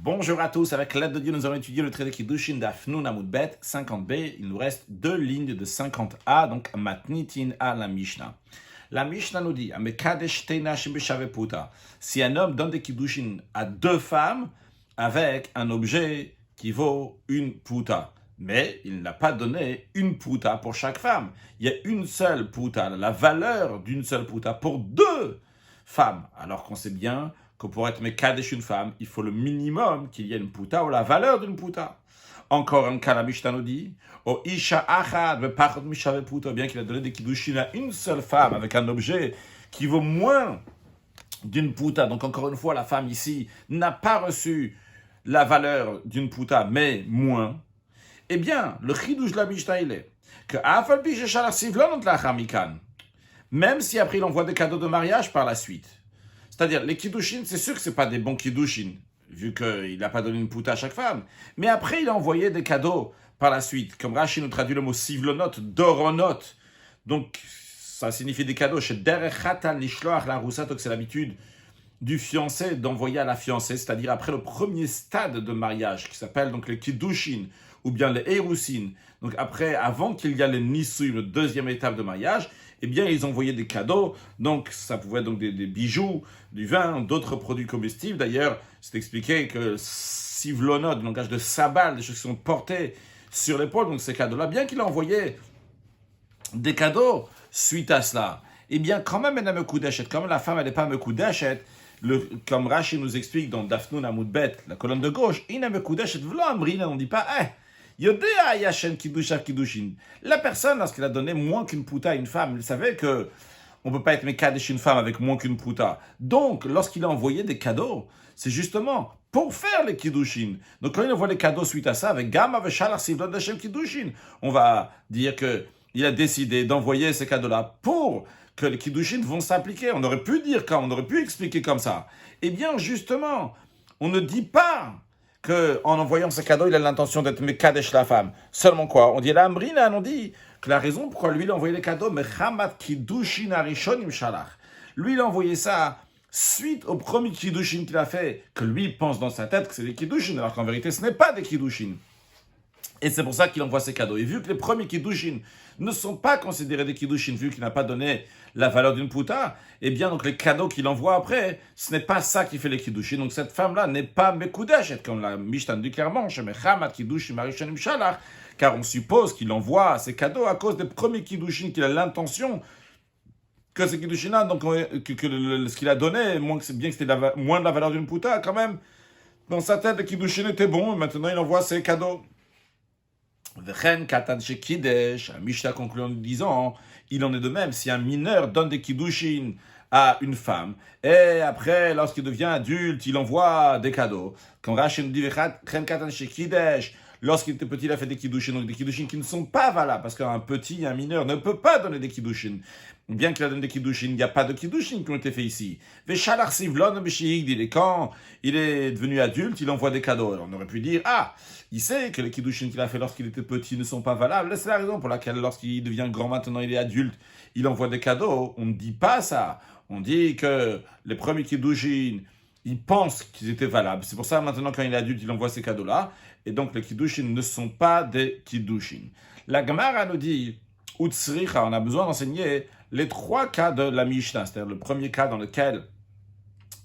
Bonjour à tous, avec l'aide de Dieu, nous allons étudier le traité Kiddushin d'Afnoun Amud Bet 50b. Il nous reste deux lignes de 50a, donc Matnitin à la Mishnah. La Mishnah nous dit, si un homme donne des Kiddushin à deux femmes avec un objet qui vaut une puta, mais il n'a pas donné une puta pour chaque femme. Il y a une seule puta, la valeur d'une seule puta pour deux femmes, alors qu'on sait bien que pour être mekadesh une femme, il faut le minimum qu'il y ait une puta ou la valeur d'une puta. Encore un cas, la Mishnah nous dit, o isha achad vepachot mishave puta, bien qu'il a donné des kiddushin à une seule femme avec un objet qui vaut moins d'une puta. Donc encore une fois, la femme ici n'a pas reçu la valeur d'une puta, mais moins. Eh bien, le chidouche de la Mishnah, il est que afal pi sheshalach sivlon lachar mikan, même si après il envoie des cadeaux de mariage par la suite. C'est-à-dire, les kiddushin, c'est sûr que ce n'est pas des bons kiddushin, vu qu'il n'a pas donné une puta à chaque femme. Mais après, il a envoyé des cadeaux par la suite. Comme Rashi nous traduit le mot sivlonot, doronot. Donc, ça signifie des cadeaux. Chez derechatan lishloach la roussatok, c'est l'habitude du fiancé d'envoyer à la fiancée, c'est-à-dire après le premier stade de mariage, qui s'appelle donc les kiddushin, ou bien les erusin. Donc après, avant qu'il y ait les nisui, la deuxième étape de mariage, eh bien, ils envoyaient des cadeaux. Donc, ça pouvait être donc des bijoux, du vin, d'autres produits comestibles. D'ailleurs, c'est expliqué que sivlonot, le langage de sabal, des choses qui sont portées sur l'épaule, donc ces cadeaux-là, bien qu'il a envoyé des cadeaux suite à cela, eh bien, quand même, elle n'a me koudeshet. Quand même, la femme, elle n'est pas me koudeshet. Comme Rashi nous explique dans Dafnoun Amud Bet, la colonne de gauche, il n'a me koudeshet v'lo amrina, on ne dit pas, la personne, lorsqu'elle a donné moins qu'une puta à une femme, elle savait que on ne peut pas être mekadesh une femme avec moins qu'une puta. Donc, lorsqu'il a envoyé des cadeaux, c'est justement pour faire les kiddushin. Donc, quand il envoie les cadeaux suite à ça, avec Gamma Veshalach Sivlot Hashem Kiddushin, on va dire qu'il a décidé d'envoyer ces cadeaux-là pour que les kiddushin vont s'appliquer. On aurait pu dire on aurait pu expliquer comme ça. Eh bien, justement, on ne dit pas qu'en envoyant ces cadeaux, il a l'intention d'être mekadesh la femme. Seulement quoi? On dit la ambrina, on dit que la raison pourquoi lui il a envoyé les cadeaux, mais chamat kiddushin arishonim shalach. Lui il a envoyé ça suite au premier kiddushin qu'il a fait, que lui pense dans sa tête que c'est des kiddushin, alors qu'en vérité ce n'est pas des kiddushin. Et c'est pour ça qu'il envoie ces cadeaux. Et vu que les premiers kiddushin ne sont pas considérés des kiddushin, vu qu'il n'a pas donné la valeur d'une puta, eh bien, donc les cadeaux qu'il envoie après, ce n'est pas ça qui fait les kiddushin. Donc cette femme-là n'est pas mekudeshet, comme la Mishnah dit clairement, car on suppose qu'il envoie ces cadeaux à cause des premiers kiddushin, qu'il a l'intention que ces kiddushin-là, donc ce qu'il a donné, bien que c'était moins de la valeur d'une puta, quand même, dans sa tête, les kiddushin étaient bons, et maintenant il envoie ses cadeaux. Mishnah conclut en disant, il en est de même si un mineur donne des kiddushin à une femme et après lorsqu'il devient adulte il envoie des cadeaux. Quand Rashi nous dit lorsqu'il était petit il a fait des kiddushin, donc des kiddushin qui ne sont pas valables parce qu'un petit, un mineur ne peut pas donner des kiddushin. Bien qu'il a donné des kiddushin, il n'y a pas de kiddushin qui ont été faits ici. Et quand il est devenu adulte, il envoie des cadeaux. Alors on aurait pu dire, il sait que les kiddushin qu'il a fait lorsqu'il était petit ne sont pas valables. C'est la raison pour laquelle lorsqu'il devient grand maintenant, il est adulte, il envoie des cadeaux. On ne dit pas ça. On dit que les premiers kiddushin, il pense qu'ils étaient valables. C'est pour ça maintenant quand il est adulte, il envoie ces cadeaux-là. Et donc les kiddushin ne sont pas des kiddushin. La Gemara nous dit, Utsricha, on a besoin d'enseigner les trois cas de la Mishnah. C'est-à-dire le premier cas dans lequel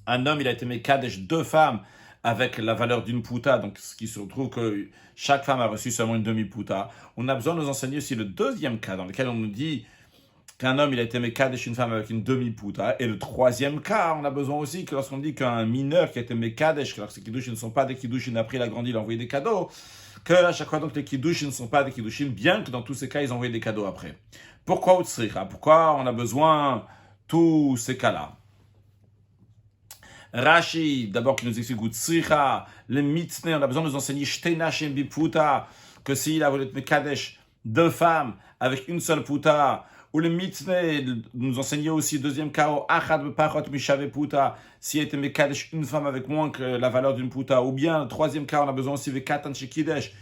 un homme il a été mekadesh deux femmes avec la valeur d'une puta, donc ce qui se retrouve que chaque femme a reçu seulement une demi-puta. On a besoin de nous enseigner aussi le deuxième cas dans lequel on nous dit qu'un homme il a été mekadesh une femme avec une demi-puta. Et le troisième cas, on a besoin aussi que lorsqu'on dit qu'un mineur qui a été mekadesh, alors que ces kiddushin ne sont pas des kiddushin, après il a grandi, il a envoyé des cadeaux, que à chaque fois donc les kiddushin ne sont pas des kiddushin, bien que dans tous ces cas ils ont envoyé des cadeaux après. Pourquoi Utsricha? Pourquoi on a besoin tous ces cas-là? Rashi, d'abord qui nous explique Utsricha, le mitzne, on a besoin de nous enseigner Shtena Shem Biputa, que s'il a voulu être mekadesh deux femmes avec une seule puta, ou le mitzne, nous enseigner aussi deuxième cas, Achad Bepachot Mishave Puta, s'il a été mekadesh une femme avec moins que la valeur d'une puta, ou bien troisième cas, on a besoin aussi de Katan Shekidesh,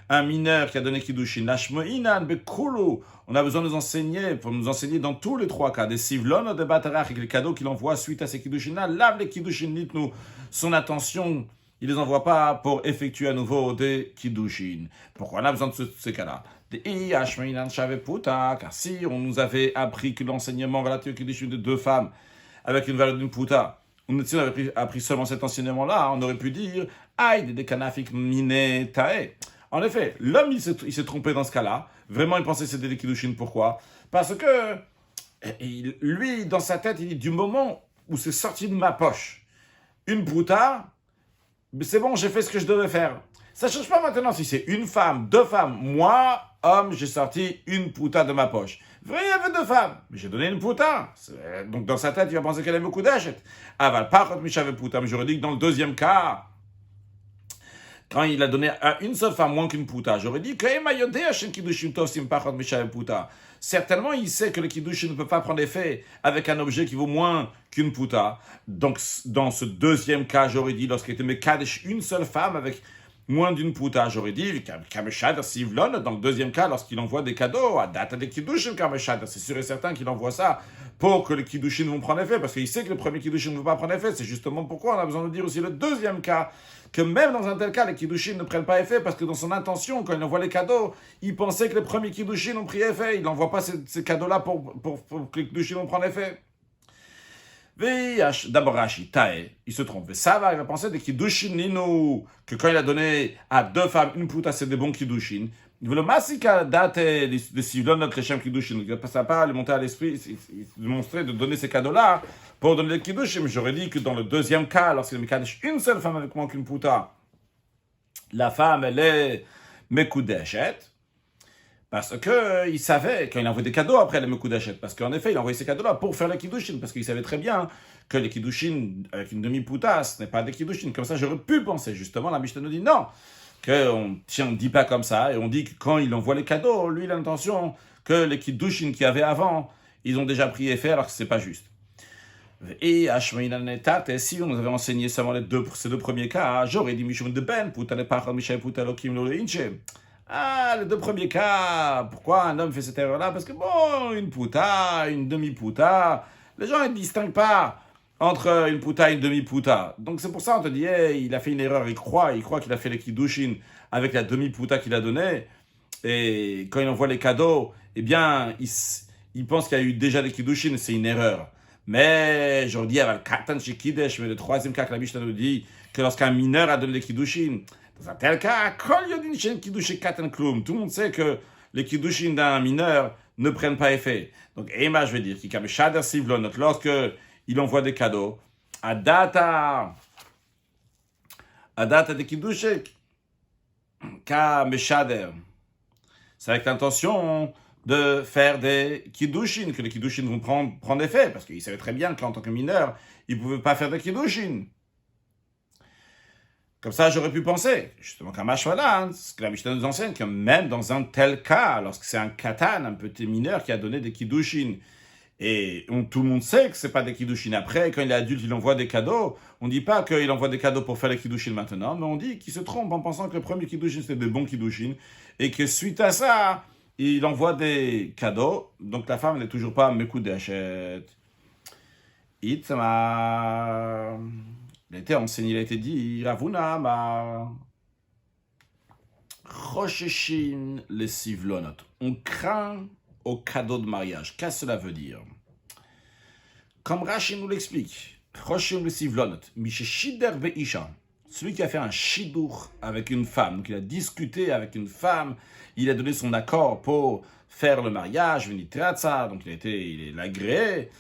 un mineur qui a donné kiddushin. Lashmoinan bekulu. On a besoin de nous enseigner, pour nous enseigner dans tous les trois cas, des sivlon, des batarach, et les cadeaux qu'il envoie suite à ces kiddushin-là, lave les kiddushin, dites-nous son attention il les envoie pas pour effectuer à nouveau des kiddushin. Pourquoi on a besoin de ces cas-là? Car si on nous avait appris que l'enseignement relatif au kiddushin de deux femmes avec une valeur d'une puta, si on avait appris seulement cet enseignement-là, on aurait pu dire aïe des kanafik mine tae. En effet, l'homme il s'est trompé dans ce cas-là. Vraiment, il pensait que c'était des kiddushin. Pourquoi? Parce que lui, dans sa tête, il dit du moment où c'est sorti de ma poche une puta, c'est bon, j'ai fait ce que je devais faire. Ça ne change pas maintenant si c'est une femme, deux femmes. Moi, homme, j'ai sorti une puta de ma poche. Vrai, il y avait deux femmes, mais j'ai donné une puta. Donc dans sa tête, il va penser qu'elle aime beaucoup d'achètes. Aval, par contre, j'avais puta. Mais j'aurais dit que dans le deuxième cas, quand il a donné à une seule femme moins qu'une puta, j'aurais dit que certainement, il sait que le kiddushin ne peut pas prendre effet avec un objet qui vaut moins qu'une puta. Donc, dans ce deuxième cas, j'aurais dit, lorsqu'il était mekadesh une seule femme avec moins d'une puta, j'aurais dit, kameshad sivlon, dans le deuxième cas, lorsqu'il envoie des cadeaux, à date des kiddushin kameshad, c'est sûr et certain qu'il envoie ça pour que les kiddushin vont prendre effet, parce qu'il sait que le premier kiddushin ne va pas prendre effet. C'est justement pourquoi on a besoin de dire aussi le deuxième cas, que même dans un tel cas, les kiddushin ne prennent pas effet, parce que dans son intention, quand il envoie les cadeaux, il pensait que les premiers kiddushin ont pris effet. Il n'envoie pas ces cadeaux-là pour que les kiddushin vont prendre effet. D'abord Rashi, Tae, il se trompe. Ça va, il va penser des kiddushin ninu, que quand il a donné à deux femmes une puta, c'est des bons kiddushin. Il veut le masika date de Sivlon notre Lechem kiddushin. Il ne pas lui monter à l'esprit, de montrer, de donner ces cadeaux-là pour donner les kiddushin. Mais j'aurais dit que dans le deuxième cas, lorsqu'il me kadesh une seule femme avec moins qu'une puta, la femme, elle est mekudeshet. Parce qu'il savait, quand il envoyait des cadeaux après les mekudeshet, parce qu'en effet, il envoyait ces cadeaux-là pour faire les kiddushin, parce qu'il savait très bien que les kiddushin avec une demi-puta, ce n'est pas des kiddushin. Comme ça, j'aurais pu penser, justement, la Mishnah nous dit non, qu'on ne dit pas comme ça, et on dit que quand il envoie les cadeaux, lui, il a l'intention que les kiddushin qu'il y avait avant, ils ont déjà pris effet, alors que ce n'est pas juste. Et si on nous avait enseigné seulement ces deux premiers cas, j'aurais dit Mishum de Ben, puta ne pachal Mishay puta lokim lo inche. Ah, les deux premiers cas, pourquoi un homme fait cette erreur-là? Parce que bon, une puta, une demi-puta, les gens ne distinguent pas entre une puta et une demi-puta. Donc c'est pour ça on te dit, hey, il a fait une erreur, il croit qu'il a fait les kiddushin avec la demi-puta qu'il a donnée, et quand il envoie les cadeaux, eh bien, il pense qu'il y a eu déjà les kiddushin, c'est une erreur. Mais je dis, mais le troisième cas que la Mishnah nous dit, que lorsqu'un mineur a donné les kiddushin, dans un tel cas, tout le monde sait que les kiddushin d'un mineur ne prennent pas effet. Donc, Ema, je vais dire, lorsque il envoie des cadeaux, à data de kiddushin, c'est avec l'intention de faire des kiddushin, que les kiddushin vont prendre effet, parce qu'il savait très bien qu'en tant que mineur, il ne pouvait pas faire de kiddushin. Comme ça, j'aurais pu penser, justement, qu'un mashvalan, ce que la Mishnah nous enseigne, que même dans un tel cas, lorsque c'est un katan, un petit mineur qui a donné des kiddushin, et tout le monde sait que ce n'est pas des kiddushin. Après, quand il est adulte, il envoie des cadeaux. On ne dit pas qu'il envoie des cadeaux pour faire les kiddushin maintenant, mais on dit qu'il se trompe en pensant que le premier kiddushin, c'était des bons kiddushin, et que suite à ça, il envoie des cadeaux, donc la femme n'est toujours pas mekudeshet. Itzma. Il a été enseigné, il a été dit, Ravuna ma Rosheshin les sivlonot. On craint au cadeau de mariage. Qu'est-ce que cela veut dire? Comme Rashi nous l'explique, Rosheshin les sivlonot, Misheshider be'isha. Celui qui a fait un shidur avec une femme, qui a discuté avec une femme, il a donné son accord pour faire le mariage, venitratsa, donc il est agréé.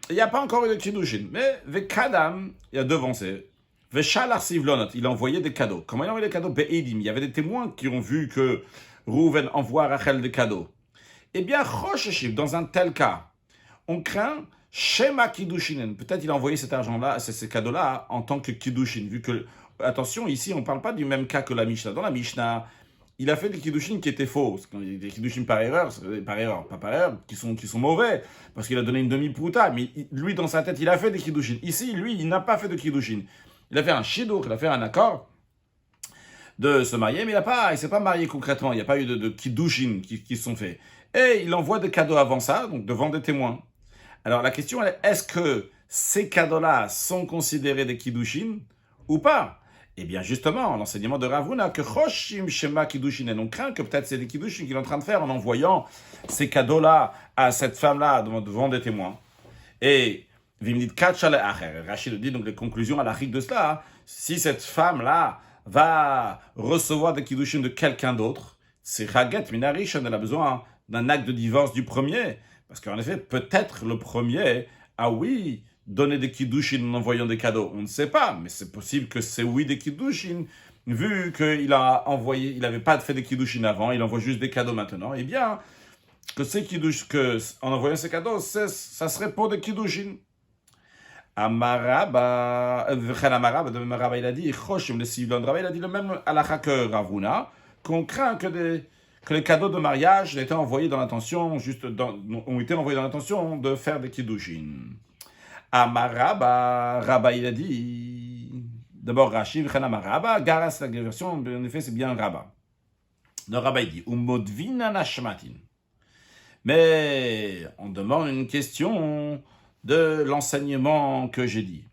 Il n'y a pas encore eu de kiddushin, mais Vekadam, il a devancé. Veshalar sivlonot, il a envoyé des cadeaux. Comment il a envoyé des cadeaux? Be'edim, il y avait des témoins qui ont vu que Rouven envoie à Rachel des cadeaux. Eh bien, Rosheshiv, dans un tel cas, on craint Shema Kiddushinen. Peut-être il a envoyé cet argent-là, ces cadeaux-là, en tant que Kiddushin, vu que, attention, ici, on ne parle pas du même cas que la Mishnah. Dans la Mishnah, il a fait des kiddushin qui étaient faux. Des kiddushin pas par erreur, qui sont mauvais, parce qu'il a donné une demi-puta, mais lui, dans sa tête, il a fait des kiddushin. Ici, lui, il n'a pas fait de kiddushin. Il a fait un shidur, il a fait un accord de se marier, mais il ne s'est pas marié concrètement. Il n'y a pas eu de kiddushin qui se sont faits. Et il envoie des cadeaux avant ça, donc devant des témoins. Alors la question est, est-ce que ces cadeaux-là sont considérés des kiddushin ou pas? Eh bien, justement, l'enseignement de Ravuna, que Choshim Shema Kiddushin, et on craint que peut-être c'est des Kiddushin qu'il est en train de faire en envoyant ces cadeaux-là à cette femme-là devant des témoins. Et Vimnit Kachale Acher, Rachid dit donc les conclusions à l'arrique de cela, si cette femme-là va recevoir des Kiddushin de quelqu'un d'autre, c'est Chaget Minarish, elle a besoin d'un acte de divorce du premier. Parce qu'en effet, peut-être le premier, oui, donner des kiddushin en envoyant des cadeaux. On ne sait pas, mais c'est possible que c'est oui des kiddushin, vu qu'il a envoyé, il n'avait pas fait des kiddushin avant, il envoie juste des cadeaux maintenant. Eh bien, que ces kiddushin, en envoyant ces cadeaux, ça serait pour des kiddushin. Amaraba, il a dit, Choshim le Sivlon, il a dit le même halakha que Ravuna, qu'on craint que les cadeaux de mariage étaient envoyés dans l'intention, ont été envoyés dans l'intention de faire des kiddushin. Amaraba, Rabba, il a dit. D'abord, Rashi, Amaraba, Garas, la version, en effet, c'est bien Rabba. Donc, Rabba, il dit Umodvina nashmatin. Mais on demande une question de l'enseignement que j'ai dit.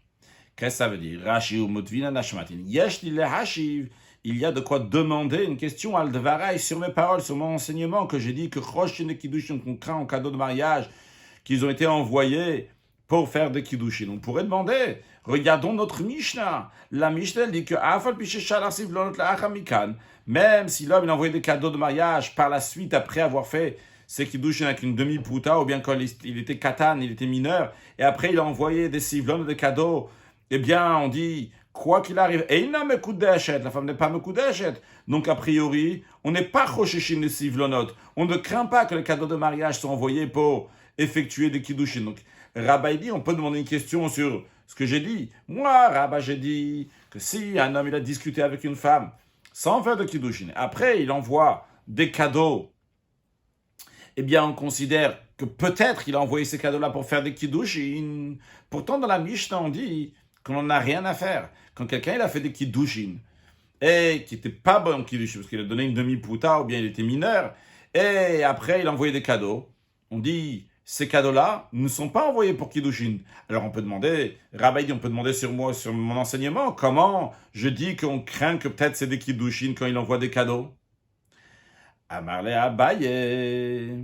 Qu'est-ce que ça veut dire? Rashi Umodvina nashmatin. Yeshli le hashiv. Il y a de quoi demander une question al dvarai sur mes paroles, sur mon enseignement que j'ai dit que Choshin et Kiddushin qu'on craint en cadeau de mariage, qu'ils ont été envoyés pour faire des Kiddushin. On pourrait demander, regardons notre Mishnah. La Mishnah dit que même si l'homme il a envoyé des cadeaux de mariage par la suite, après avoir fait ses Kiddushin avec une demi-pouta, ou bien quand il était katan, il était mineur, et après il a envoyé des sivlon, des cadeaux, eh bien on dit, quoi qu'il arrive, la femme n'est pas mekudeshet. Donc a priori, on n'est pas chosheshin les sivlonot. On ne craint pas que les cadeaux de mariage soient envoyés pour effectuer des kiddushin. Donc Rabba dit, on peut demander une question sur ce que j'ai dit. Moi, Rabba, j'ai dit que si un homme il a discuté avec une femme sans faire de kiddushin, après il envoie des cadeaux, eh bien on considère que peut-être il a envoyé ces cadeaux-là pour faire des kiddushin. Pourtant, dans la Mishnah, on dit qu'on n'en a rien à faire. Quand quelqu'un il a fait des kiddushin et qui n'était pas bon en kiddushin, parce qu'il a donné une demi-pouta ou bien il était mineur, et après il a envoyé des cadeaux, on dit ces cadeaux-là ne sont pas envoyés pour kiddushin. Alors on peut demander, Rabbi dit, on peut demander sur moi, sur mon enseignement, comment je dis qu'on craint que peut-être c'est des kiddushin quand il envoie des cadeaux. Amarle Abaye.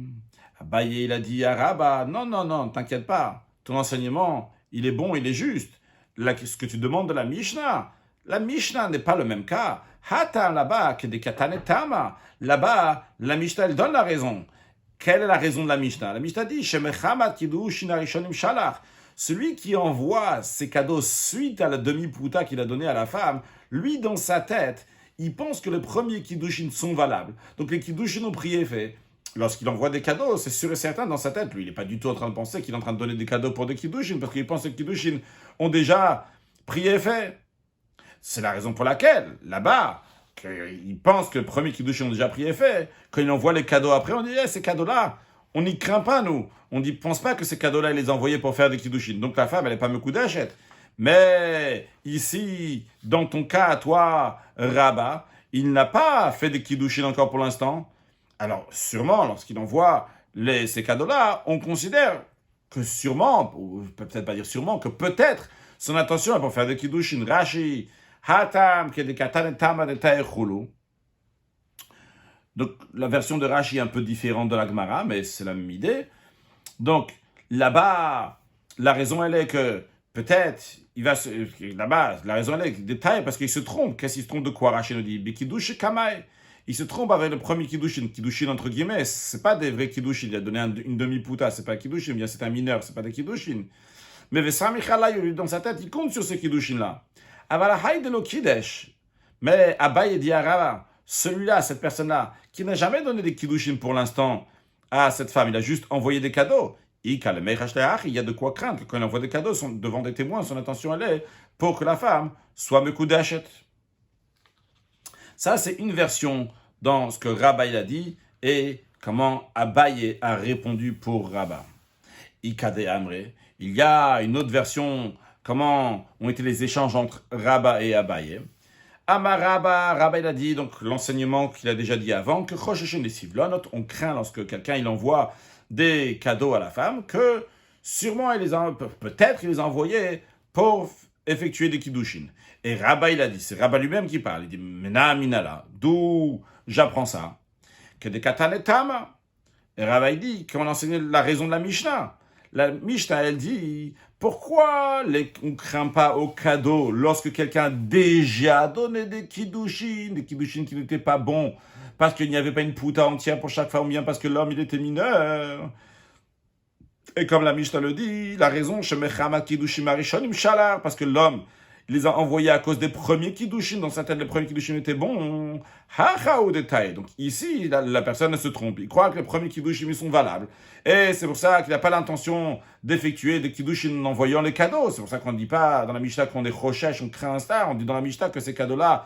Abaye il a dit à Rabba, non, t'inquiète pas, ton enseignement il est bon, il est juste. Ce que tu demandes de la Mishnah n'est pas le même cas. Hatam là-bas, que des katanetama. Là-bas, la Mishnah, elle donne la raison. Quelle est la raison de la Mishnah? La Mishnah dit, celui qui envoie ses cadeaux suite à la demi-pouta qu'il a donnée à la femme, lui, dans sa tête, il pense que les premiers kiddushin sont valables. Donc les kiddushin ont prié fait. Lorsqu'il envoie des cadeaux, c'est sûr et certain dans sa tête. Lui, il n'est pas du tout en train de penser qu'il est en train de donner des cadeaux pour des kiddushin, parce qu'il pense que les kiddushin ont déjà prié et fait. C'est la raison pour laquelle, là-bas, il pense que le premier kiddushin ont déjà prié et fait. Quand il envoie les cadeaux après, on dit, ces cadeaux-là, on n'y craint pas, nous. On ne pense pas que ces cadeaux-là, il les a envoyés pour faire des kiddushin. Donc la femme, elle n'est pas mekudeshet. Mais ici, dans ton cas, à toi, Rabba, il n'a pas fait des kiddushin encore pour l'instant. Alors, sûrement, lorsqu'il envoie ces cadeaux-là, on considère que sûrement, ou peut-être pas dire sûrement, que peut-être son intention est pour faire des kiddushin. Rashi, hatam, kedekatan tama de taechulu. Donc, la version de Rashi est un peu différente de la Gemara, mais c'est la même idée. Donc, là-bas, la raison, elle est que peut-être, là-bas, la raison, elle est détail parce qu'il se trompe. Qu'est-ce qu'il se trompe de quoi? Rashi nous dit, Bekidush kamai. Il se trompe avec le premier kiddushin. Kiddushin, entre guillemets, c'est pas des vrais kiddushin. Il a donné une demi-pouta, c'est pas un kiddushin. Bien, c'est un mineur, c'est pas des kiddushin. Mais dans sa tête, il compte sur ces kiddushin-là. Mais Abaye dit à Rava, celui-là, cette personne-là, qui n'a jamais donné des kiddushin pour l'instant à cette femme, il a juste envoyé des cadeaux. Il y a de quoi craindre que quand il envoie des cadeaux devant des témoins, son intention, elle est pour que la femme soit mekudeshet. Ça, c'est une version dans ce que Rabba il a dit et comment Abaye a répondu pour Rabba. Ikade Amre. Il y a une autre version, comment ont été les échanges entre Rabba et Abaye. Rabba il a dit, donc l'enseignement qu'il a déjà dit avant, que Chosheshen les Sivlonot, on craint lorsque quelqu'un il envoie des cadeaux à la femme, que sûrement peut-être il les a envoyés pour effectuer des kiddushin. Et Rabba, il a dit, c'est Rabba lui-même qui parle, il dit, Mena minala, d'où j'apprends ça, que des katanetam. Et Rabba, il dit qu'on enseignait la raison de la Mishnah. La Mishnah, elle dit, pourquoi on ne craint pas au cadeau lorsque quelqu'un a déjà donné des kiddushin qui n'étaient pas bons, parce qu'il n'y avait pas une pouta entière pour chaque femme, ou bien parce que l'homme, il était mineur. Et comme la Mishnah le dit, la raison, parce que l'homme, il les a envoyés à cause des premiers kiddushin, dans sa tête, les premiers kiddushin étaient bons. Au détail. Donc ici, la personne se trompe. Il croit que les premiers kiddushin sont valables. Et c'est pour ça qu'il n'a pas l'intention d'effectuer des kiddushin en envoyant les cadeaux. C'est pour ça qu'on ne dit pas dans la Mishnah qu'on est rochesh, on craint un star. On dit dans la Mishnah que ces cadeaux-là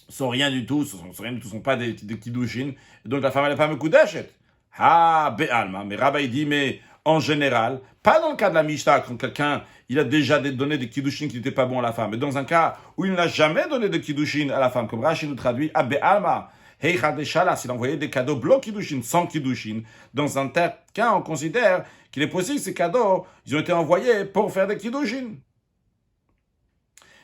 sont rien du tout, sont pas des kiddushin. Et donc la femme, elle n'est pas me koudeshet. Be'alma. Mais Rabbi dit, mais en général, pas dans le cas de la Mishnah, quand quelqu'un il a déjà donné des kiddushin qui n'étaient pas bons à la femme, mais dans un cas où il n'a jamais donné de kiddushin à la femme, comme Rashi nous traduit, Be'alma, s'il envoyait des cadeaux blancs kiddushin, sans kiddushin, dans un tel cas, on considère qu'il est possible que ces cadeaux, ils ont été envoyés pour faire des kiddushin.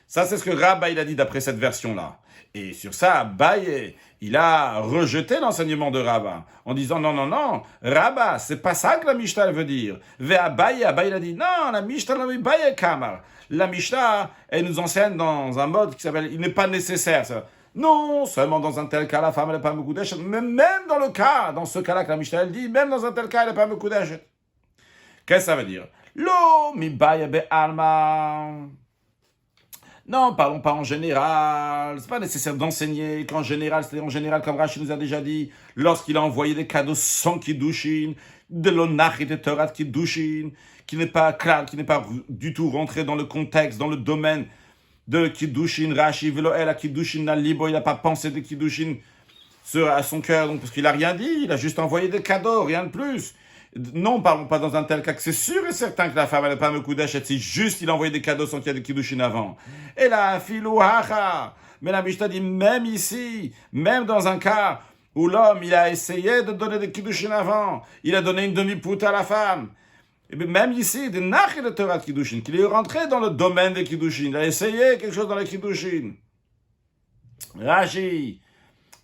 Ça, c'est ce que Rabba il a dit d'après cette version-là. Et sur ça, Abaye, il a rejeté l'enseignement de Rabba en disant non, Rabba, c'est pas ça que la Mishnah veut dire. Abaye, il a dit non, la Mishnah n'a pas kamar. La Mishnah, elle nous enseigne dans un mode qui s'appelle il n'est pas nécessaire. Ça. Non, seulement dans un tel cas, la femme, elle n'est pas mekoudesh, mais même dans ce cas-là que la Mishnah, elle dit, même dans un tel cas, elle n'est pas mekoudesh. Qu'est-ce que ça veut dire? Lo mi baye be alma. Non, parlons pas en général. C'est pas nécessaire d'enseigner qu'en général, c'est-à-dire en général, comme Rashi nous a déjà dit, lorsqu'il a envoyé des cadeaux sans kiddushin, de l'onach et de Torah kiddushin, qui n'est pas clair, qui n'est pas du tout rentré dans le contexte, dans le domaine de kiddushin, Rashi, velo el kiddushin na libo, il n'a pas pensé de kiddushin à son cœur, donc parce qu'il a rien dit, il a juste envoyé des cadeaux, rien de plus. Non, parlons pas dans un tel cas que c'est sûr et certain que la femme n'allait pas me koudeshet, si juste il a envoyé des cadeaux sans qu'il y ait de kiddushin avant. Et là, filou hacha. Mais la Mishnah dit, même ici, même dans un cas où l'homme, il a essayé de donner des kiddushin avant, il a donné une demi-pouta à la femme. Et bien même ici, des nach et de Torah de kiddushin, qu'il est rentré dans le domaine des kiddushin, il a essayé quelque chose dans les kiddushin. Rashi,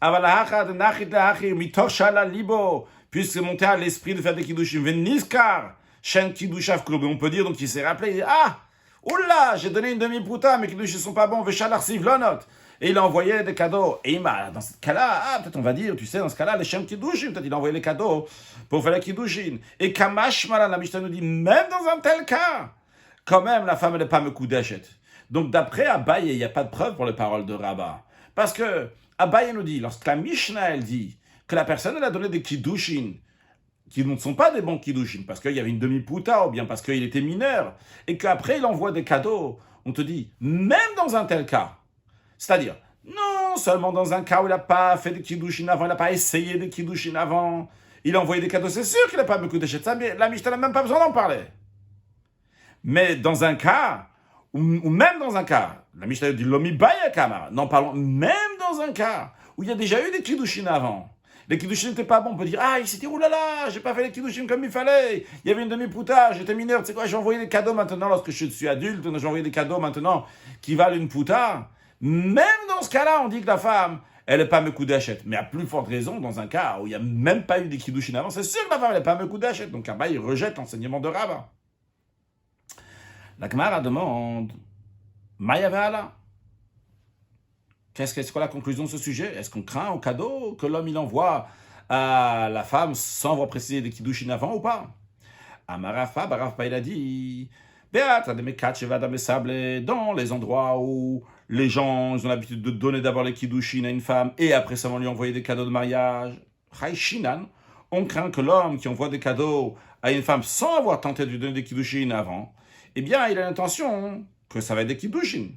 avalahacha de nach et de hachi, mitoch shala libo, puisque c'est monté à l'esprit de faire des kiddushin. Veniskar, shen kiddushav klub. On peut dire, donc il s'est rappelé, il dit, oula, j'ai donné une demi-pouta, mes kiddushin ne sont pas bons, veshalar sivlonot. Et il a envoyé des cadeaux. Et dans ce cas-là, peut-être on va dire, tu sais, dans ce cas-là, les shem kiddushin, peut-être il a envoyé les cadeaux pour faire les kiddushin. Et kamash malan, la Mishnah nous dit, même dans un tel cas, quand même, la femme, elle n'est pas me koudeshet. Donc d'après Abaye, il n'y a pas de preuve pour les paroles de Rabba. Parce que Abaye nous dit, lorsque la Mishnah, elle dit, que la personne elle a donné des kiddushin qui ne sont pas des bons kiddushin parce qu'il y avait une demi-pouta ou bien parce qu'il était mineur et qu'après il envoie des cadeaux, on te dit, même dans un tel cas, c'est-à-dire, non seulement dans un cas où il n'a pas fait des kiddushin avant, il n'a pas essayé des kiddushin avant, il a envoyé des cadeaux, c'est sûr qu'il n'a pas beaucoup de ça, mais la Mishnah n'a même pas besoin d'en parler. Mais dans un cas, ou même dans un cas, la Mishnah dit, l'omi baya kamara, non parlons, même dans un cas où il y a déjà eu des kiddushin avant, les kiddushin n'étaient pas bons, on peut dire, il s'est dit, oulala, j'ai pas fait les kiddushin comme il fallait, il y avait une demi-pouta, j'étais mineur, tu sais quoi, j'ai envoyé des cadeaux maintenant, lorsque je suis adulte, j'ai envoyé des cadeaux maintenant qui valent une pouta. Même dans ce cas-là, on dit que la femme, elle n'est pas me koudeshet. Mais à plus forte raison, dans un cas où il n'y a même pas eu des kiddushin avant, c'est sûr que la femme, elle n'est pas me koudeshet. Donc Abba, il rejette l'enseignement de Rabba. La Gemara demande, Maya ve'ala. C'est quoi la conclusion de ce sujet? Est-ce qu'on craint au cadeau que l'homme il envoie à la femme sans avoir précisé des kiddushin avant ou pas? Amarafa, Barafpa il a dit, dans les endroits où les gens ils ont l'habitude de donner d'abord les kiddushin à une femme et après seulement lui envoyer des cadeaux de mariage, on craint que l'homme qui envoie des cadeaux à une femme sans avoir tenté de lui donner des kiddushin avant, eh bien il a l'intention que ça va être des kiddushin.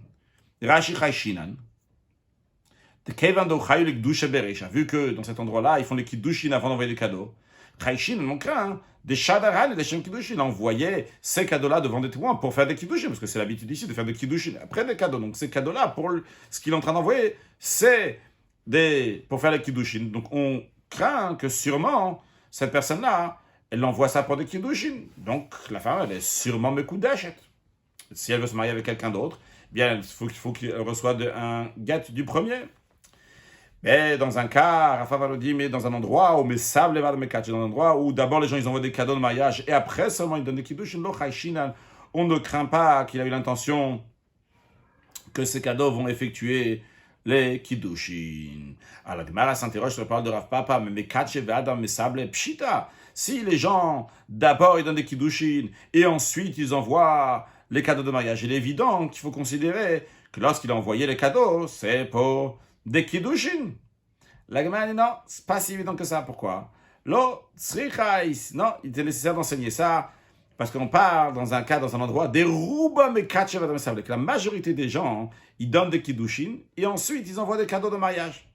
Rashi Chayshinan. Vu que dans cet endroit-là, ils font les kiddushin avant d'envoyer des cadeaux. Chayshin, on craint, des shadaran et des shem kiddushin. Envoyer ces cadeaux-là devant des témoins pour faire des kiddushin, parce que c'est l'habitude ici de faire des kiddushin après des cadeaux. Donc ces cadeaux-là, pour ce qu'il est en train d'envoyer, c'est pour faire les kiddushin. Donc on craint que sûrement, cette personne-là, elle envoie ça pour des kiddushin. Donc la femme, elle est sûrement mekudeshet. Si elle veut se marier avec quelqu'un d'autre, bien, il faut qu'elle reçoive un get du premier. Mais dans un cas, Rafa va nous dire, mais dans un endroit où mes sables dans un endroit où d'abord les gens ils envoient des cadeaux de mariage et après seulement ils donnent des kiddushin, on ne craint pas qu'il a eu l'intention que ces cadeaux vont effectuer les kiddushin. Alors la Gemara s'interroge sur le parole de Rav Papa, mais Mekatche ve'adam mesable pshita. Si les gens d'abord ils donnent des kiddushin et ensuite ils envoient les cadeaux de mariage, il est évident qu'il faut considérer que lorsqu'il a envoyé les cadeaux, c'est pour des kiddushin. La Gemara dit non, c'est pas si évident que ça. Pourquoi? Non, il était nécessaire d'enseigner ça parce qu'on parle dans un cas, dans un endroit, des rouba mekatche ve'adam mesable, que la majorité des gens, ils donnent des kiddushin et ensuite ils envoient des cadeaux de mariage.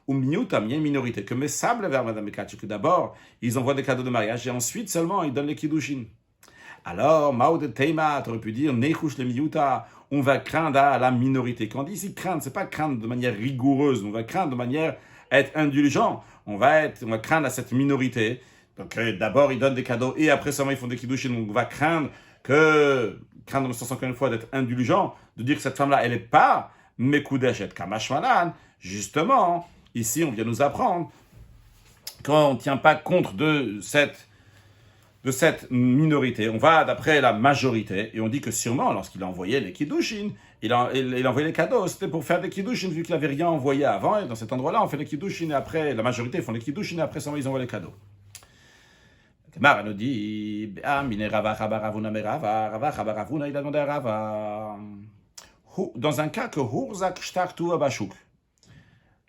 Ou miutam, il y a une minorité que mesable vers madame mekatche, que d'abord ils envoient des cadeaux de mariage et ensuite seulement ils donnent les kiddushin. Alors, Mao de Teima, tu aurais pu dire, Nechush le miuta, on va craindre à la minorité. Quand on dit ici craindre, c'est pas craindre de manière rigoureuse, on va craindre de manière être indulgent. On va craindre à cette minorité. Donc, d'abord, ils donnent des cadeaux et après seulement ils font des kiddushin. Donc, on va craindre dans le sens encore une fois d'être indulgent, de dire que cette femme-là, elle n'est pas Mekudesh et Kamashmalan. Justement, ici, on vient nous apprendre qu'on ne tient pas compte de cette minorité, on va d'après la majorité, et on dit que sûrement, lorsqu'il a envoyé les kiddushin, il a envoyé les cadeaux, c'était pour faire des kiddushin, vu qu'il n'avait rien envoyé avant, et dans cet endroit-là, on fait les kiddushin, et après, la majorité font les kiddushin, et après, seulement, ils envoient les cadeaux. Tamara nous dit, il a demandé à Rava, dans un cas que Hurzak Shtar Tuva Bashuk,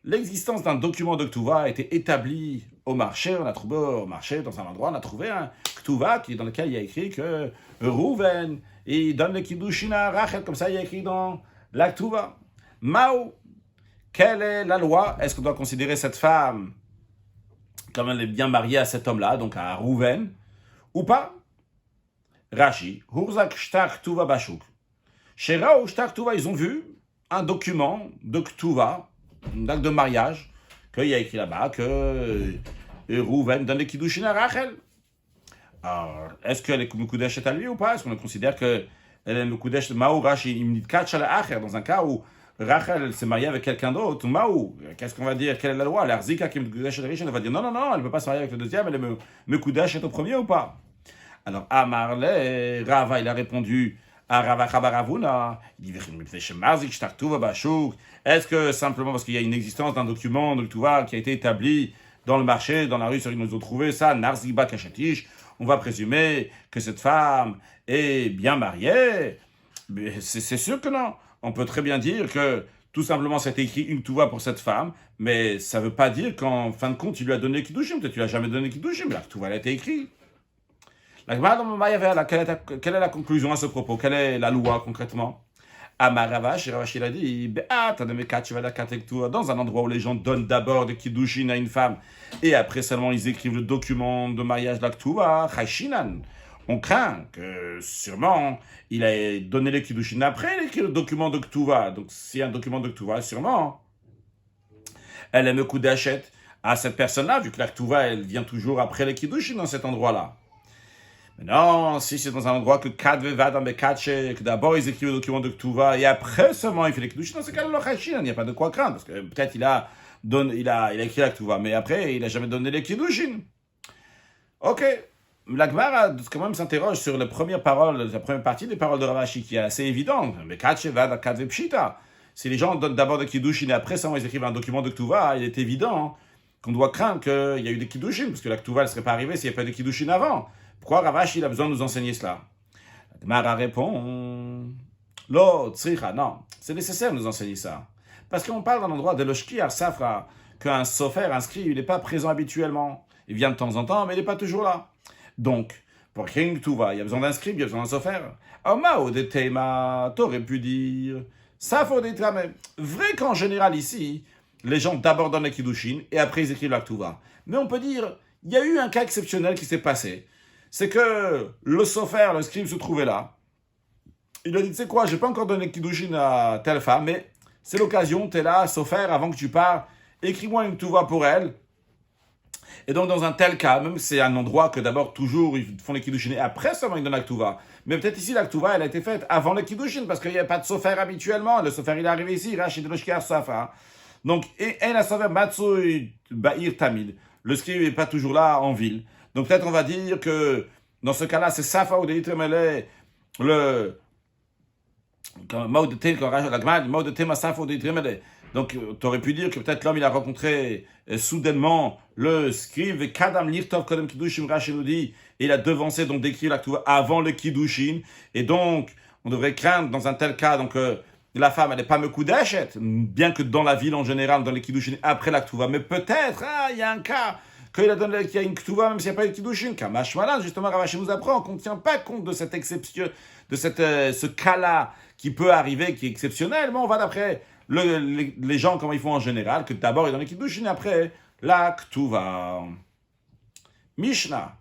l'existence d'un document de Ktuva a été établie au marché. On a trouvé au marché, dans un endroit, on a trouvé un Ktuva dans lequel il y a écrit que Reuven, il donne le kiddushin à Rachel, comme ça il y a écrit dans la Ktuva. Mao, quelle est la loi? Est-ce qu'on doit considérer cette femme comme elle est bien mariée à cet homme-là, donc à Reuven, ou pas? Rashi, Hurzak Shtar Ktuva Bashuk. Chez Rao Shtar Ktuva, ils ont vu un document de Ktuva, un acte de mariage, qu'il y a écrit là-bas que Reuven donne les kiddushin à Rachel. Alors, est-ce qu'elle est Mekudesh à lui ou pas? Est-ce qu'on considère qu'elle est Mekudesh Mao Rashi Imnitkach à Acher, dans un cas où Rachel s'est mariée avec quelqu'un d'autre, Mao, qu'est-ce qu'on va dire? Quelle est la loi? L'Arzika qui est Mekudesh à Rishon, elle va dire non, elle ne peut pas se marier avec le deuxième, elle est Mekudesh au premier ou pas? Alors, Amarle, Rava, il a répondu à Rava Chabaravuna, il dit est-ce que simplement parce qu'il y a une existence d'un document de Ktuva qui a été établi dans le marché, dans la rue, sur ils nous ont trouvé ça, Narziba Kachatish, on va présumer que cette femme est bien mariée? Mais c'est sûr que non. On peut très bien dire que tout simplement c'est écrit une Ktuva pour cette femme, mais ça ne veut pas dire qu'en fin de compte il lui a donné Kiddushim. Peut-être qu'il lui a jamais donné Kiddushim, mais la Ktuva elle a été écrite. Quelle est la conclusion à ce propos? Quelle est la loi concrètement? Amaravash, Ravash il a dit, dans un endroit où les gens donnent d'abord des kiddushin à une femme et après seulement ils écrivent le document de mariage de la Ktuva, Chayshinan. On craint que sûrement il a donné les kiddushin après, il a écrit le document de Ktuva. Donc s'il y a un document de Ktuva, sûrement elle est Mekudashet à cette personne-là, vu que la Ktuva elle vient toujours après les kiddushin dans cet endroit-là. Mais non, si c'est dans un endroit que que d'abord ils écrivent le document de Ktuva et après seulement il fait les kiddushin, dans ce cas-là, il n'y a pas de quoi craindre, parce que peut-être il a écrit la Ktuva, mais après il n'a jamais donné les kiddushin. Ok, la Gemara quand même s'interroge sur la première partie des paroles de Ravashi qui est assez évidente. Mais si les gens donnent d'abord des kiddushin et après seulement ils écrivent un document de Ktuva, il est évident qu'on doit craindre qu'il y a eu des kiddushin, parce que la Ktuva ne serait pas arrivée s'il n'y avait pas de kiddushin avant. Pourquoi Ravashi il a besoin de nous enseigner cela? Mara répond, non, c'est nécessaire de nous enseigner ça. Parce qu'on parle d'un endroit de l'Oshki Safra, qu'un sofer inscrit, il n'est pas présent habituellement. Il vient de temps en temps, mais il n'est pas toujours là. Donc, pour King Tuva, il y a besoin d'un scribe, il y a besoin d'un sofer. Mao de Tema, t'aurais pu dire, ça faut des tramés. Vrai qu'en général ici, les gens d'abord donnent les kiddushin et après ils écrivent la Tuva. Mais on peut dire, il y a eu un cas exceptionnel qui s'est passé. C'est que le sofer, le scribe se trouvait là. Il a dit, tu sais quoi, j'ai pas encore donné kiddushin à telle femme, mais c'est l'occasion, t'es là, sofer, avant que tu pars, écris-moi une Tuva pour elle. Et donc, dans un tel cas, même si c'est un endroit que d'abord, toujours, ils font les kiddushin et après seulement ils donnent la ktuva. Mais peut-être ici, la ktuva, elle a été faite avant le kiddushin, parce qu'il n'y a pas de sofer habituellement. Le sofer, il est arrivé ici, Rachid Loshkiar Safa. Donc, et la sofer Matsui Ba'ir Tamid. Le scribe n'est pas toujours là en ville. Donc, peut-être on va dire que dans ce cas-là, c'est Safa ou Deitremele, le mot de Tema Safa ou Deitremele. Donc, tu aurais pu dire que peut-être l'homme, il a rencontré soudainement le scribe, et Kadam Lirtov Kodem Kiddushim, Rashi nous dit, et il a devancé donc d'écrire la Ktuva avant le Kiddushin. Et donc, on devrait craindre dans un tel cas, donc, la femme, elle n'est pas Mekudeshet, bien que dans la ville en général, dans les Kiddushin, après la Ktuva. Mais peut-être, il y a un cas, qu'il y a une Ktuva, même s'il n'y a pas eu de Kiddushin. Kamash Malan, justement, Ravashi nous apprend qu'on ne tient pas compte de cette exception, de ce cas-là qui peut arriver, qui est exceptionnel. Mais on va d'après les gens, comment ils font en général, que d'abord ils donnent les Kiddushin, après la Ktuva. Mishnah.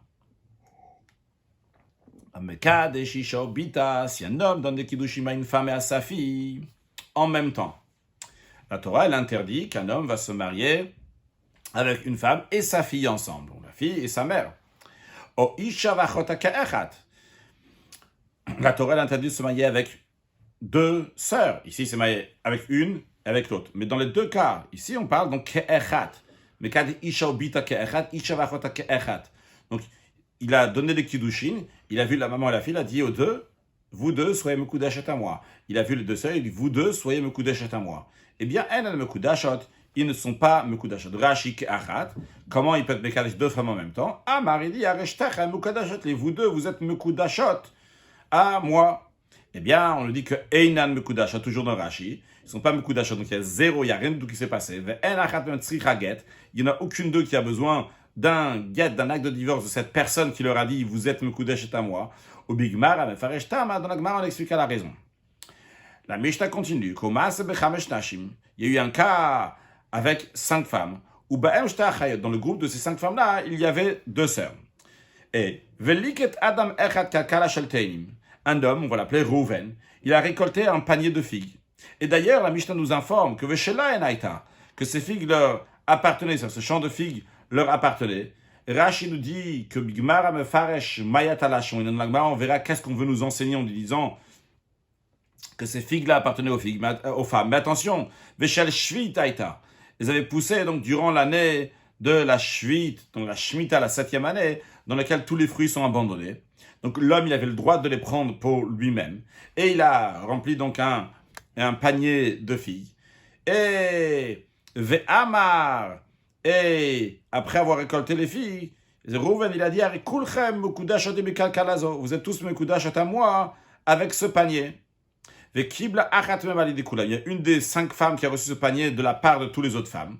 Si un homme donne des Kiddushin à une femme et à sa fille, en même temps, la Torah, elle interdit qu'un homme va se marier avec une femme et sa fille ensemble, la fille et sa mère. La Torah, elle interdit de se marier avec deux sœurs. Ici, c'est marié avec une et avec l'autre. Mais dans les deux cas, ici, on parle donc ke'echat. Mais quand isha obita ke'echat, isha vachota ke'echat. Donc, il a donné des kiddushin, il a vu la maman et la fille, il a dit aux deux, vous deux, soyez mekudashet à moi. Il a vu les deux sœurs, il dit, vous deux, soyez mekudashet à moi. Eh bien, elles, mekudashot, ils ne sont pas mekudashot. Rashi ke'achat, comment il peut être mekadesh deux femmes en même temps? Amar, il dit, areshtach, mekudashot, les vous deux, vous êtes mekudashot à moi. Eh bien, on nous dit que Einan Mekudasha, toujours dans Rashi, ils ne sont pas Mekudasha, donc il y a zéro, il n'y a rien de tout qui s'est passé. Il n'y en a aucune d'eux qui a besoin d'un get, d'un acte de divorce de cette personne qui leur a dit vous êtes Mekudasha à moi. Au Big Mar, dans la Gemara, on explique la raison. La Mishnah continue. Il y a eu un cas avec 5 femmes, où dans le groupe de ces 5 femmes-là, il y avait 2 sœurs. Et Veliket Adam Echad Kalkala Shalteinim. Un homme, on va l'appeler Rouven, il a récolté un panier de figues. Et d'ailleurs, la Mishnah nous informe que Veshela Enaita, que ces figues leur appartenaient, ce champ de figues leur appartenait. Rashi nous dit que Bigmara Mefaresh Mayatalashon, et dans la Gemara, on verra qu'est-ce qu'on veut nous enseigner en disant que ces figues-là appartenaient aux femmes. Mais attention, Veshel Shvit Aita, ils avaient poussé donc durant l'année de la Shvit, donc la Shemitah, la 7e année, dans laquelle tous les fruits sont abandonnés. Donc l'homme, il avait le droit de les prendre pour lui-même. Et il a rempli donc un panier de figues. Et Ve'amar, et après avoir récolté les figues, Rouven, il a dit, vous êtes tous mekudashot à moi avec ce panier. Ve'kibla achat memalidekullah. Il y a une des 5 femmes qui a reçu ce panier de la part de toutes les autres femmes.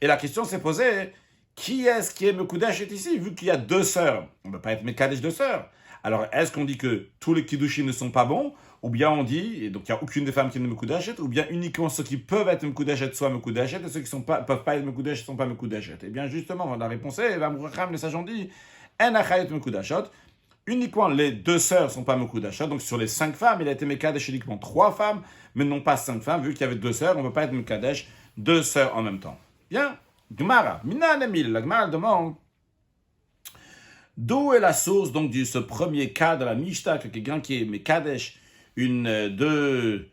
Et la question s'est posée, qui est-ce qui est mekudashet ici, vu qu'il y a 2 sœurs? On ne peut pas être mekadesh de sœurs. Alors, est-ce qu'on dit que tous les kiddushin ne sont pas bons, ou bien on dit, et donc il n'y a aucune des femmes qui est mekudashet, ou bien uniquement ceux qui peuvent être mekudashet soient mekudashet, et ceux qui ne peuvent pas être mekudashet ne sont pas mekudashet? Eh bien, justement, la réponse est, les sages ont dit, en achayet mekudashot, uniquement les 2 sœurs ne sont pas mekudashot, donc sur les 5 femmes, il a été mekadesh uniquement 3 femmes, mais non pas 5 femmes, vu qu'il y avait 2 sœurs, on ne peut pas être mekadesh 2 sœurs en même temps. Bien, Gemara, Mina Nemil, la Gemara demande, d'où est la source donc de ce premier cas de la Mishnah, que quelqu'un qui est Mekadesh, deux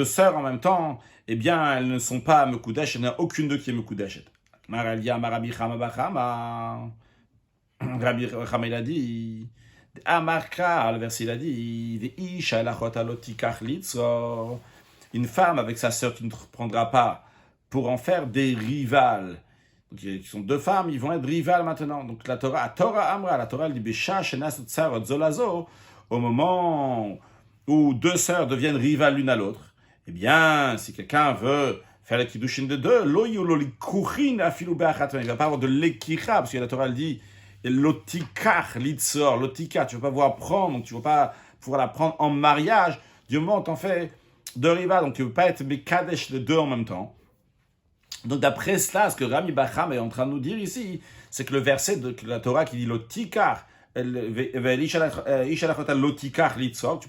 sœurs en même temps, eh bien, elles ne sont pas Mekudesh, il n'y en a aucune d'eux qui est Mekudesh. Rabbi Chama, il a dit, Amarka, le verset il a dit, une femme avec sa sœur, tu ne prendras pas pour en faire des rivales. Donc, ils sont 2 femmes, ils vont être rivales maintenant. Donc, la Torah Amra, la Torah, elle dit, Besha, Shenas, Tsar, Zolazo, au moment où 2 sœurs deviennent rivales l'une à l'autre, eh bien, si quelqu'un veut faire le kiddushin de 2, il ne va pas avoir de l'ekira, parce que la Torah, elle dit, lotikach, litzor, lotika, tu ne vas pas pouvoir prendre, donc tu ne vas pas pouvoir la prendre en mariage, du moment où tu en fais 2 rivales, donc tu ne veux pas être mekadesh de 2 en même temps. Donc d'après cela, ce que Rami Bacham est en train de nous dire ici, c'est que le verset de la Torah qui dit l'otikar, tu ne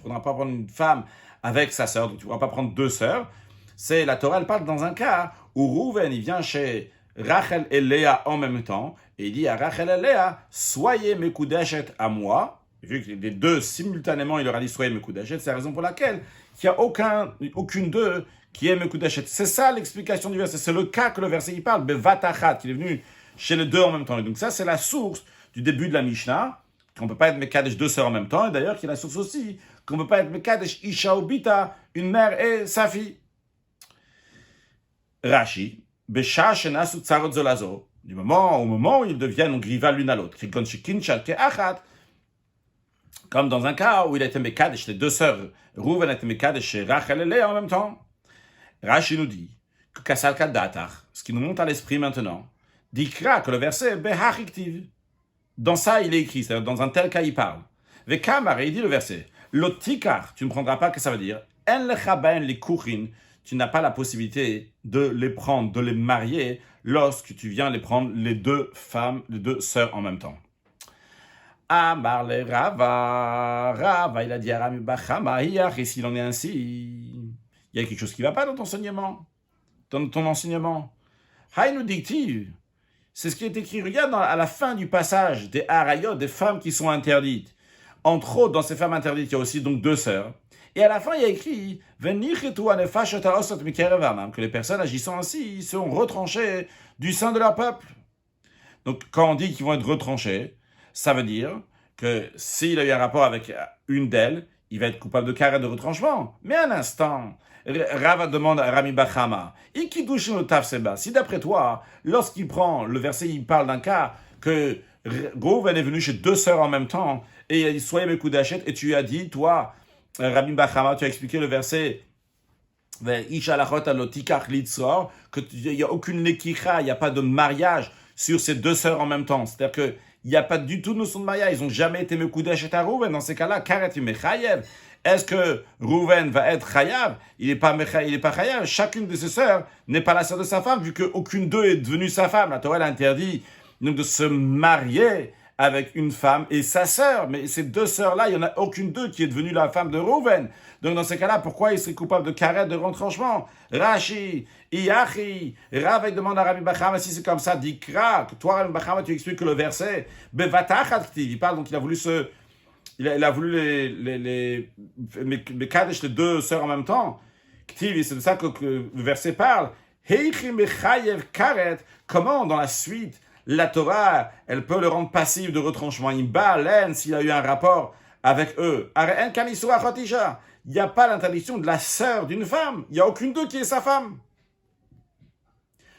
pourras pas prendre une femme avec sa sœur, donc tu ne pourras pas prendre 2 sœurs. C'est la Torah, elle parle dans un cas où Rouven, il vient chez Rachel et Léa en même temps, et il dit à Rachel et Léa, soyez mes koudeshet à moi. Vu que les deux simultanément, il leur a dit soyez mes koudeshet, c'est la raison pour laquelle il n'y a aucune d'eux qui est mes koudeshet. C'est ça l'explication du verset, c'est le cas que le verset il parle, bevatachat, qui est venu chez les deux en même temps. Et donc ça, c'est la source du début de la Mishnah, qu'on ne peut pas être Mekadesh deux sœurs en même temps, et d'ailleurs qui est la source aussi qu'on ne peut pas être Mekadesh Isha ou Bita, une mère et sa fille. Rashi, Besha Shenasu Tsarot Zolazo, au moment où ils deviennent griva l'une à l'autre, comme dans un cas où il a été Mekadesh, les deux sœurs, Rouven a été Mekadesh et Rachel et Léa en même temps. Rashi nous dit que Kasal Kadatar, ce qui nous monte à l'esprit maintenant, dikra que le verset Behachiktiv. Dans ça, il est écrit, c'est-à-dire dans un tel cas, il parle. Vekamar, il dit le verset, Lotikar, tu ne prendras pas, que ça veut dire, En lechaben li kuchin, tu n'as pas la possibilité de les prendre, de les marier, lorsque tu viens les prendre les deux femmes, les deux sœurs en même temps. Amar le Rava, il a dit à Rami Bachama, et s'il en est ainsi, il y a quelque chose qui ne va pas dans ton enseignement. Dans ton enseignement. Haïnu dictive. C'est ce qui est écrit. Regarde à la fin du passage des harayot, des femmes qui sont interdites. Entre autres, dans ces femmes interdites, il y a aussi donc deux sœurs. Et à la fin, il y a écrit que les personnes agissant ainsi seront retranchées du sein de leur peuple. Donc, quand on dit qu'ils vont être retranchés, ça veut dire que s'il a eu un rapport avec une d'elles, il va être coupable de carré de retranchement. Mais un instant, Rava demande à Rami Bachama, si d'après toi, lorsqu'il prend le verset, il parle d'un cas que Rouven est venu chez deux sœurs en même temps, et il a dit soyez mes coups d'achète, et tu lui as dit, toi, Rami Bachama, tu as expliqué le verset, qu'il n'y a aucune lekicha, il n'y a pas de mariage sur ces deux sœurs en même temps. C'est-à-dire qu'il n'y a pas du tout de notion de mariage. Ils n'ont jamais été mekoudesh à Rouven. Dans ces cas-là, karet mechayev. Est-ce que Rouven va être chayav? Il n'est pas chayav. Chacune de ses sœurs n'est pas la sœur de sa femme, vu qu'aucune d'eux est devenue sa femme. La Torah elle interdit donc de se marier avec une femme et sa sœur. Mais ces deux sœurs-là, il n'y en a aucune d'eux qui est devenue la femme de Rouven. Donc dans ces cas-là, pourquoi il serait coupable de carré de retranchement? Rashi, Iachi, Rav demande à Rabbi Bachama si c'est comme ça, dikra, que toi Rabbi Bachama tu expliques que le verset, bevatachat, il parle donc il a voulu les Kadesh, les deux sœurs en même temps. C'est de ça que le verset parle. Comment dans la suite la Torah, elle peut le rendre passif de retranchement. S'il a eu un rapport avec eux. Il n'y a pas l'interdiction de la sœur d'une femme. Il n'y a aucune d'eux qui est sa femme.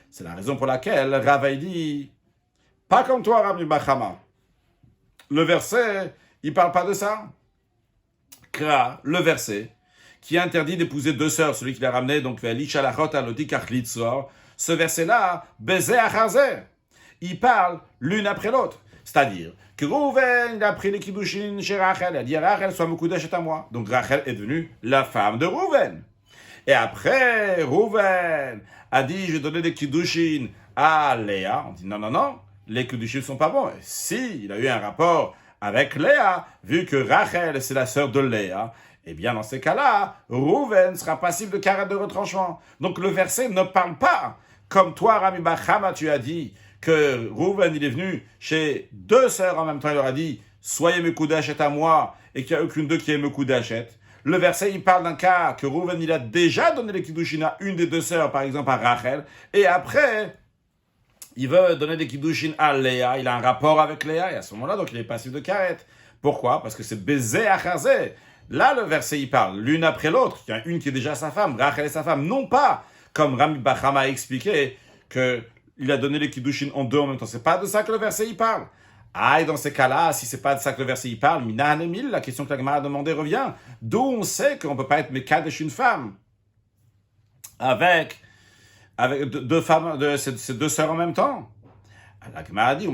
C'est la raison pour laquelle Rava dit, pas comme toi, Rabbi Bachama. Le verset, il ne parle pas de ça. Kra, le verset, qui interdit d'épouser deux sœurs, celui qui l'a ramené, donc, ce verset-là, baiser achazer. Il parle l'une après l'autre. C'est-à-dire que Rouven, il a pris les kiddushin chez Rachel, il a dit à Rachel, sois mekoudesh à moi. Donc Rachel est devenue la femme de Rouven. Et après, Rouven a dit, je vais donner des kiddushin à Léa. On dit non, les kiddushin ne sont pas bons. Et si, il a eu un rapport avec Léa, vu que Rachel, c'est la sœur de Léa, eh bien, dans ces cas-là, Rouven sera passible de carré de retranchement. Donc le verset ne parle pas, comme toi, Rami Bachama, tu as dit, que Rouven, il est venu chez deux sœurs en même temps, il leur a dit « Soyez mes coups d'achète à moi » et qu'il n'y a aucune d'eux qui est mes coups d'achète. Le verset, il parle d'un cas que Rouven, il a déjà donné les kiddushin à une des deux sœurs, par exemple à Rachel, et après, il veut donner des kiddushin à Léa, il a un rapport avec Léa, et à ce moment-là, donc il est passif de karet. Pourquoi? Parce que c'est baiser à chazé. Là, le verset, il parle l'une après l'autre. Il y a une qui est déjà sa femme, Rachel est sa femme. Non pas, comme Rami Bachama a expliqué, qu'il a donné les kiddushin en deux en même temps. C'est pas de ça que le verset, il parle. Ah, et dans ces cas-là, si c'est pas de ça que le verset, il parle, Mina Hanemil, la question que la Gemara a demandé revient. D'où on sait qu'on peut pas être Mekadesh une femme avec deux femmes, ces deux sœurs en même temps. La Gemara a dit,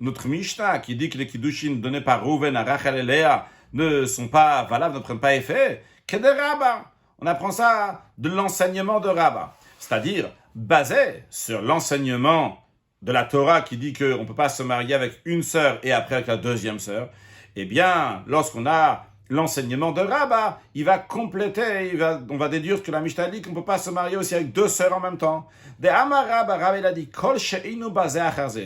notre Mishnah, qui dit que les kiddushin donnés par Rouven à Rachel et Léa ne sont pas valables, ne prennent pas effet, que de Rabba. On apprend ça de l'enseignement de Rabba. C'est-à-dire, basé sur l'enseignement de la Torah qui dit qu'on ne peut pas se marier avec une sœur et après avec la deuxième sœur, eh bien, lorsqu'on a l'enseignement de Rabba, il va compléter, on va déduire que la Mishnah dit qu'on ne peut pas se marier aussi avec deux sœurs en même temps. De Amar Rabba, Rabba il a dit, Kol she'inu basé acharze.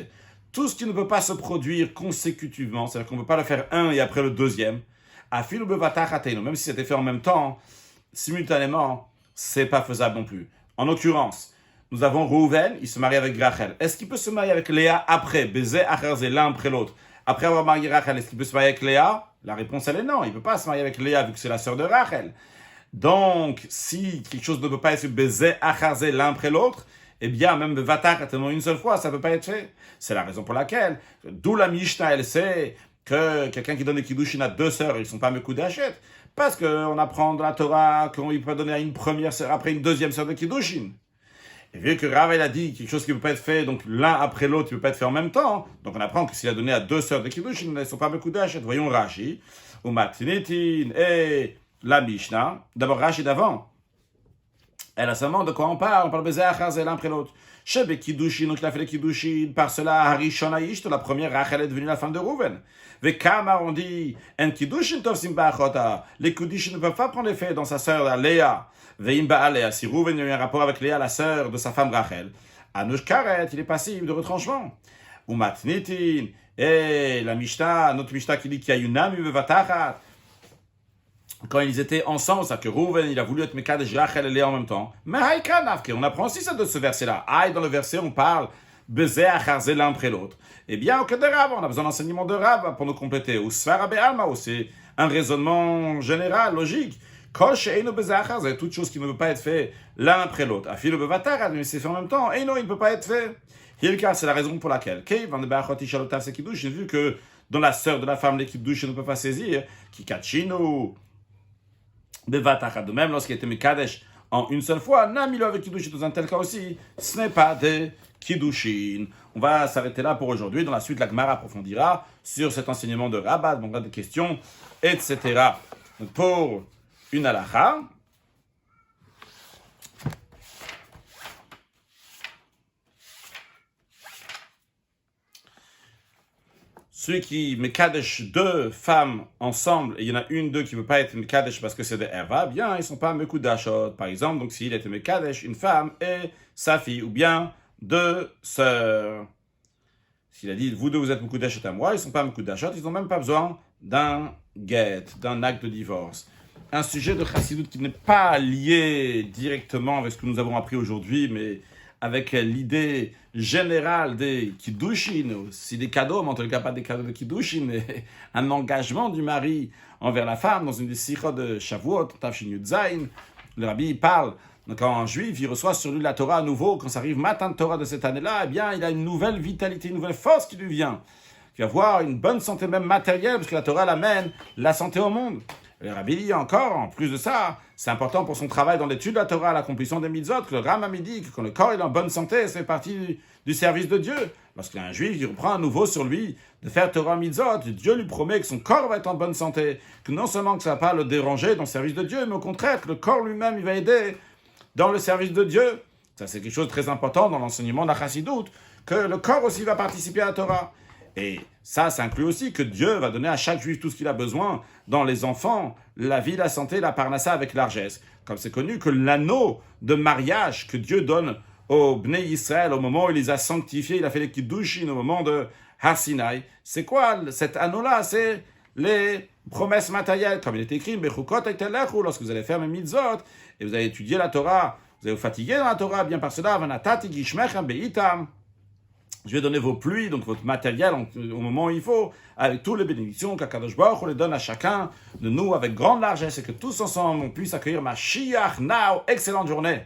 Tout ce qui ne peut pas se produire consécutivement, c'est-à-dire qu'on ne peut pas le faire un et après le deuxième, afilu bevatachatenu, même si c'était fait en même temps, simultanément, c'est pas faisable non plus. En l'occurrence, nous avons Reuven, il se marie avec Rachel. Est-ce qu'il peut se marier avec Léa après, Bézé, Acharze, l'un après l'autre? Après avoir marié Rachel, est-ce qu'il peut se marier avec Léa? La réponse, elle est non. Il ne peut pas se marier avec Léa vu que c'est la sœur de Rachel. Donc, si quelque chose ne peut pas être Bézé, Acharze, l'un après l'autre, eh bien, même Vatar, tellement une seule fois, ça ne peut pas être fait. C'est la raison pour laquelle, d'où la Mishnah, elle sait que quelqu'un qui donne des kiddushin à deux sœurs, ils ne sont pas Mekou d'Hachet. Parce qu'on apprend dans la Torah qu'on ne peut donner à une première sœur après une deuxième sœur de kiddushin. Et vu que Rav, il a dit quelque chose qui ne peut pas être fait, donc l'un après l'autre, il ne peut pas être fait en même temps, donc on apprend que s'il a donné à deux sœurs de kiddushin, elles ne sont pas Mekou d'Hachet. Voyons Rashi, ou Matinitin, et la Mishnah. D'abord Rashi d'avant. Elle a seulement de quoi on parle baiser Acharze l'un après l'autre. Shebe Kiddushin, donc il a fait les Kiddushin, par cela, Harishon Aishto, la première, Rachel est devenue la femme de Reuven. Vekama, on dit, En Kiddushin Tov Simba Achota, les Kiddushin ne peuvent pas prendre effet dans sa sœur Léa. Veimba Alea, si Reuven a eu un rapport avec Léa, la sœur de sa femme Rachel, Anush Karet, il est passible de retranchement. Ou Matnitin, et la Mishnah, notre Mishnah qui dit qu'il y a une âme, Vatachat, quand ils étaient ensemble, ça que Reuven, il a voulu être Mekadesh Rachel et Léa en même temps. Mais on apprend aussi ça de ce verset-là. Dans le verset, on parle Bezé Acharze l'un après l'autre. Eh bien, au cas de Rab, on a besoin d'enseignement de Rab pour nous compléter. Ou Sfara Be'alma, ou c'est un raisonnement général, logique. Kosh Eino Bezé Acharze, toute chose qui ne peut pas être fait l'un après l'autre. Afilo Bevatar, mais c'est fait en même temps. Eino, il ne peut pas être fait. Hilka, c'est la raison pour laquelle. Kei, Van de Be'achoti Shalotav Sekidouch, j'ai vu que dans la sœur de la femme, l'équipe douche ne peut pas saisir. Kikachino. De même, lorsqu'il était Mekadesh en une seule fois, Namilo avec Kiddushin, dans un tel cas aussi, ce n'est pas des Kiddushin. On va s'arrêter là pour aujourd'hui. Dans la suite, la Gemara approfondira sur cet enseignement de Rabat, donc on a des questions, etc. Donc pour une halakha, celui qui Mekadesh deux femmes ensemble, et il y en a une d'eux qui ne veut pas être Mekadesh parce que c'est des Erva, bien, ils ne sont pas Mekou d'Ashot. Par exemple, donc s'il était Mekadesh, une femme et sa fille, ou bien deux sœurs. S'il a dit, vous deux, vous êtes Mekou d'Ashot à moi, ils ne sont pas Mekou d'Ashot, ils n'ont même pas besoin d'un get, d'un acte de divorce. Un sujet de Chassidut qui n'est pas lié directement avec ce que nous avons appris aujourd'hui, mais avec l'idée générale des Kiddushin, aussi des cadeaux, mais en tout cas pas des cadeaux de Kiddushin, mais un engagement du mari envers la femme dans une des sikhot de Shavuot, Tafshin Yud Zayin. Le rabbi parle, quand un juif il reçoit sur lui la Torah à nouveau, quand ça arrive matin de Torah de cette année-là, eh bien il a une nouvelle vitalité, une nouvelle force qui lui vient. Il va avoir une bonne santé même matérielle, parce que la Torah l'amène la santé au monde. Le rabbi dit encore, en plus de ça, c'est important pour son travail dans l'étude de la Torah, l'accomplissement des mitzvot, que le Rambam dit que quand le corps est en bonne santé, ça fait partie du service de Dieu. Lorsqu'un juif il reprend à nouveau sur lui de faire Torah mitzvot, Dieu lui promet que son corps va être en bonne santé, que non seulement que ça ne va pas le déranger dans le service de Dieu, mais au contraire, que le corps lui-même il va aider dans le service de Dieu. Ça c'est quelque chose de très important dans l'enseignement de la Chassidut, que le corps aussi va participer à la Torah. Et ça inclut aussi que Dieu va donner à chaque juif tout ce qu'il a besoin dans les enfants, la vie, la santé, la parnassa avec largesse. Comme c'est connu que l'anneau de mariage que Dieu donne aux Bnei Israël au moment où il les a sanctifiés, il a fait les Kiddushin au moment de Har Sinai. C'est quoi cet anneau-là? C'est les promesses matérielles, comme il est écrit, lorsque vous allez faire mes mitzvot et vous allez étudier la Torah, vous allez vous fatiguer dans la Torah, bien par cela, vanatati gishmechem beitam. Je vais donner vos pluies, donc votre matériel au moment où il faut, avec toutes les bénédictions qu'Akadosh Baruch Hu les donne à chacun de nous avec grande largesse et que tous ensemble on puisse accueillir Mashiach now. Excellente journée.